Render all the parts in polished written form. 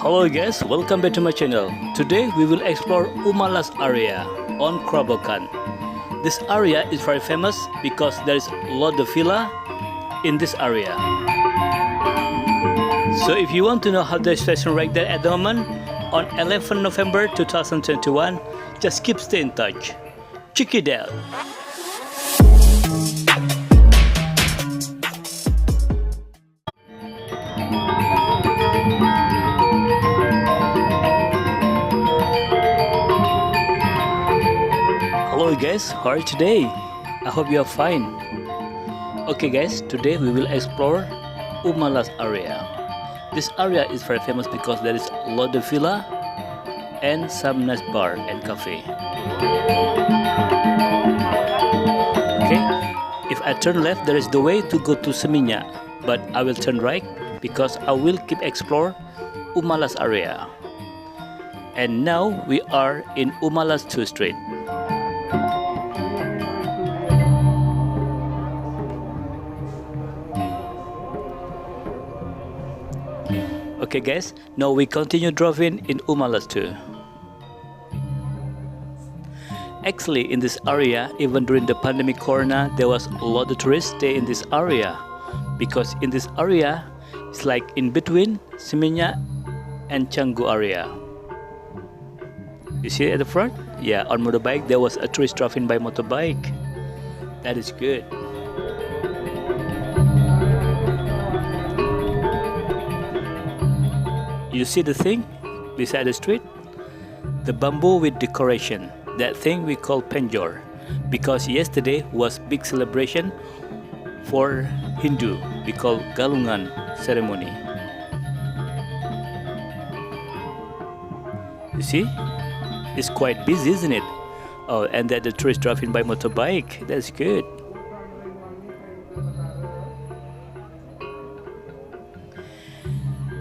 Hello guys, welcome back to my channel. Today we will explore Umalas area on Krabokan. This area is very famous because there is a lot of villa in this area. So if you want to know how the situation right there at the moment on 11 November 2021, just keep stay in touch. Check it out. Hello guys, how are you today? I hope you are fine. Okay guys, today we will explore Umalas area. This area is very famous because there is a lot of villa and some nice bar and cafe. Okay, if I turn left, there is the way to go to Seminyak, but I will turn right because I will keep explore Umalas area. And now we are in Umalas 2 Street. Okay guys, now we continue driving in Umalas 2. Actually in this area, even during the pandemic corona, there was a lot of tourists stay in this area. Because in this area, it's like in between Seminyak and Canggu area. You see at the front? Yeah, on motorbike there was a tourist driving by motorbike. That is good. You see the thing beside the street? The bamboo with decoration. That thing we call penjor. Because yesterday was big celebration for Hindu. We call Galungan ceremony. You see? It's quite busy, isn't it? Oh, and that the tourist driving by motorbike. That's good.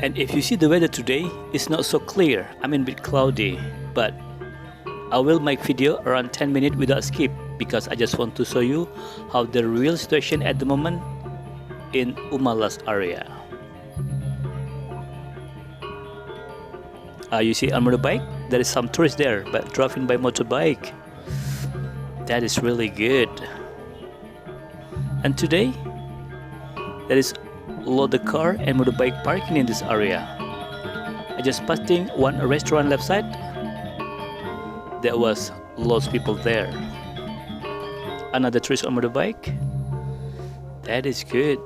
And if you see the weather today, it's not so clear. I mean a bit cloudy, but I will make video around 10 minutes without skip because I just want to show you how the real situation at the moment in Umalas area. You see on motorbike, there is some tourists there, but driving by motorbike. That is really good. And today, there is a lot of car and motorbike parking in this area. I just passing one restaurant left side. There was lots of people there. Another tourist on motorbike. That is good.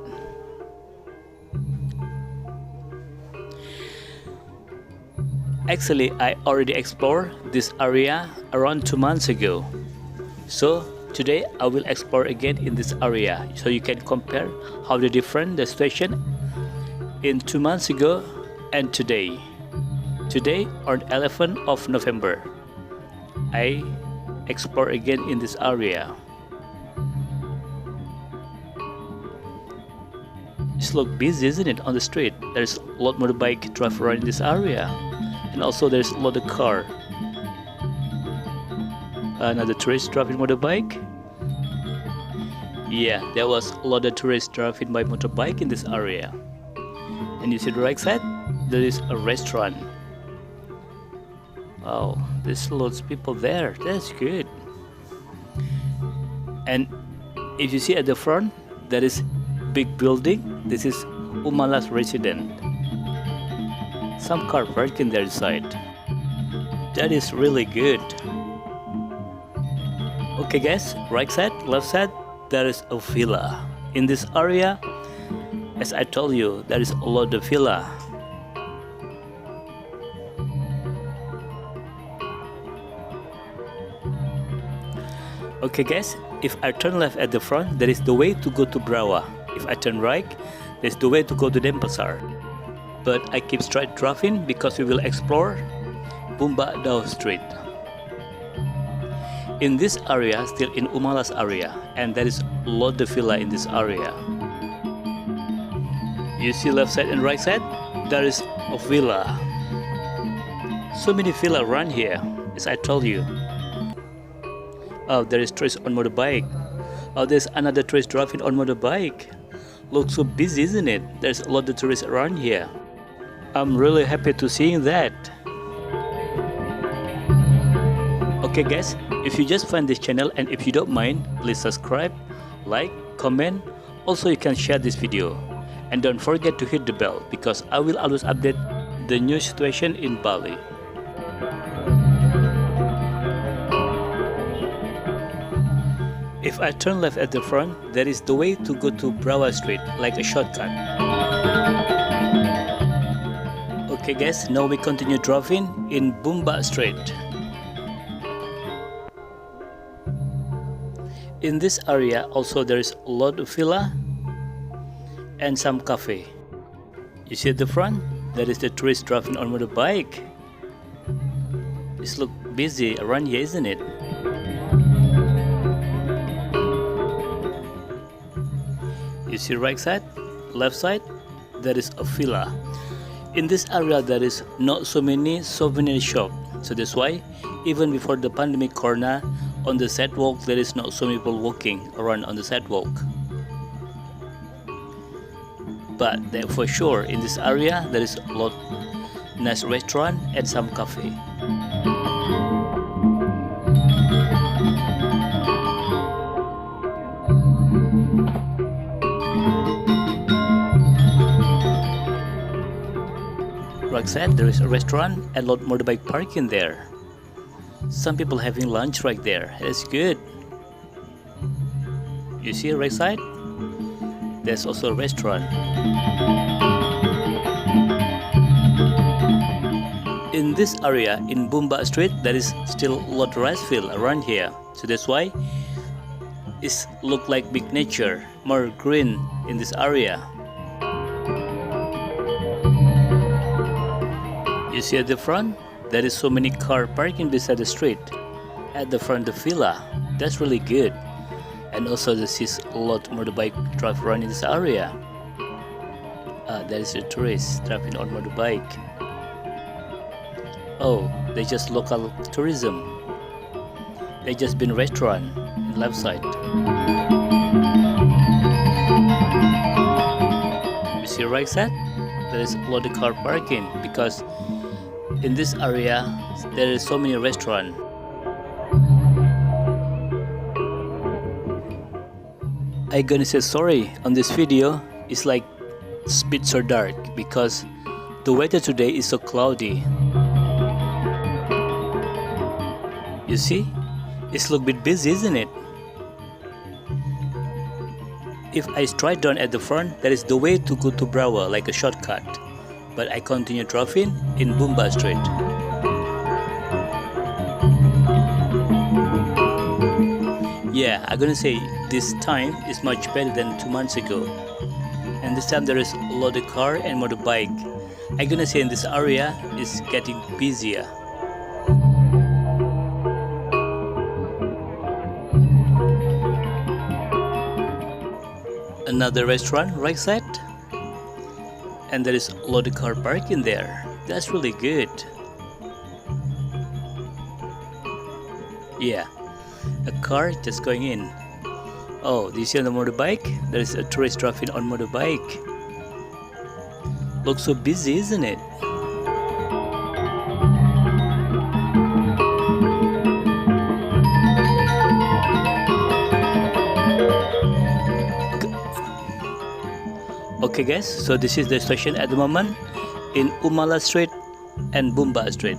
Actually, I already explored this area around 2 months ago. So today I will explore again in this area so you can compare how the different the situation in 2 months ago and today. Today on 11th of November, I explore again in this area. It's look busy, isn't it, on the street? There's a lot of motorbike drive around in this area, and also there's a lot of car. Another tourist driving motorbike. Yeah, there was a lot of tourists driving by motorbike in this area. And you see the right side, there is a restaurant. Wow, there's lots of people there. That's good. And if you see at the front, there is big building. This is Umalas resident. Some car parking their side. That is really good. Okay guys, right side, left side, there is a villa. In this area, as I told you, there is a lot of villa. Okay guys, if I turn left at the front, there is the way to go to Brawa. If I turn right, there's the way to go to Denpasar. But I keep straight driving because we will explore Bumba Dao Street. In this area, still in Umalas area, and there is a lot of villa in this area. You see left side and right side, there is a villa. So many villa around here, as I told you. Oh, there is tourists on motorbike. Oh, there's another tourist driving on motorbike. Looks so busy, isn't it? There's a lot of tourists around here. I'm really happy to seeing that. Okay guys, if you just find this channel and if you don't mind, please subscribe, like, comment. Also you can share this video. And don't forget to hit the bell because I will always update the new situation in Bali. If I turn left at the front, there is the way to go to Brawa Street, like a shortcut. Okay guys, now we continue driving in Bumba Street. In this area also there is a lot of villa and some cafe. You see at the front, there is the tourist driving on motorbike. It looks busy around here, isn't it? You see right side, left side, there is a villa. In this area there is not so many souvenir shops, so that's why even before the pandemic corona, on the sidewalk there is not so many people walking around on the sidewalk. But for sure in this area there is a lot nice restaurant and some cafe. Right side there is a restaurant and a lot motorbike parking there. Some people having lunch right there. That's good. You see right side? There's also a restaurant. In this area in Bumba Street there is still a lot of rice field around here. So that's why it look like big nature, more green in this area. You see at the front, there is so many car parking beside the street. At the front of the villa, that's really good. And also there is a lot of motorbike drive around in this area. There is a tourist driving on motorbike. Oh, they just local tourism. They just been restaurant in left side. You see right side? There is a lot of car parking because in this area there is so many restaurants. I'm gonna say sorry on this video. It's like it's a bit so dark because the weather today is so cloudy. You see, it's a little bit busy, isn't it? If I straight down at the front, there is the way to go to Brawa, like a shortcut. But I continue driving in Bumba Street. Yeah, I'm gonna say this time is much better than 2 months ago. And this time there is a lot of car and motorbike. I'm gonna say in this area is getting busier. Another restaurant right side. And there is a lot of car parking there. That's really good. Yeah, a car just going in. Oh, do you see on the motorbike? There is a tourist driving on motorbike. Looks so busy, isn't it? Okay guys, so this is the situation at the moment in Umalas Street and Bumba Street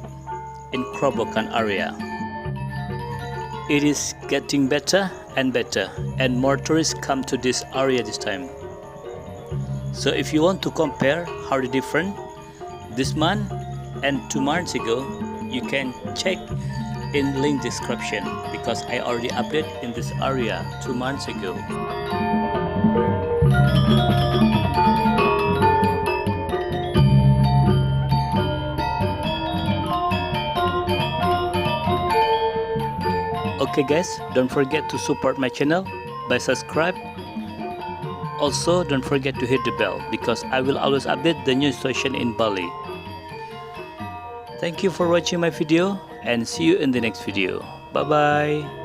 in Krobokan area. It is getting better and better and more tourists come to this area this time. So if you want to compare how the different this month and 2 months ago, you can check in link description because I already updated in this area 2 months ago. Okay guys, don't forget to support my channel by subscribe. Also don't forget to hit the bell because I will always update the new situation in Bali. Thank you for watching my video and see you in the next video. Bye bye.